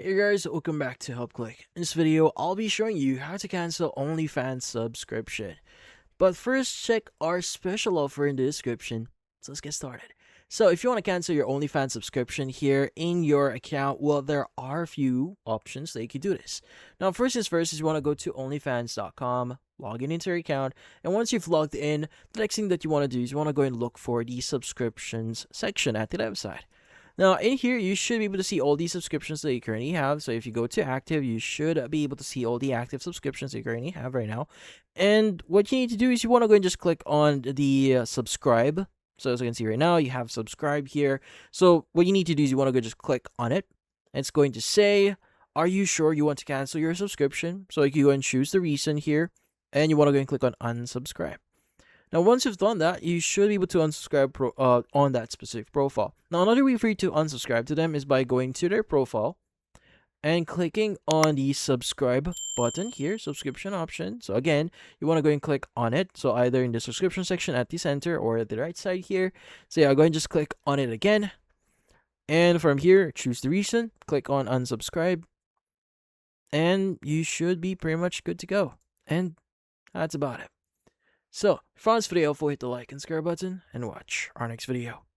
Hey guys, welcome back to Help Click. In this video, I'll be showing you how to cancel OnlyFans subscription. But first, check our special offer in the description. So let's get started. So if you want to cancel your OnlyFans subscription here in your account, well, there are a few options that you can do this. Now, first things first is you want to go to onlyfans.com, log in into your account, and once you've logged in, the next thing that you want to do is you want to go and look for the subscriptions section at the website. Now, in here, you should be able to see all the subscriptions that you currently have. So if you go to active, you should be able to see all the active subscriptions that you currently have right now. And what you need to do is you want to go and just click on the subscribe. So as you can see right now, you have subscribe here. So what you need to do is you want to go just click on it. It's going to say, are you sure you want to cancel your subscription? So you go and choose the reason here. And you want to go and click on unsubscribe. Now, once you've done that, you should be able to unsubscribe on that specific profile. Now, another way for you to unsubscribe to them is by going to their profile and clicking on the subscribe button here, subscription option. So again, you want to go and click on it. So either in the subscription section at the center or at the right side here. So yeah, go and just click on it again. And from here, choose the reason, click on unsubscribe. And you should be pretty much good to go. And that's about it. So, if you found this video helpful, hit the like and subscribe button, and watch our next video.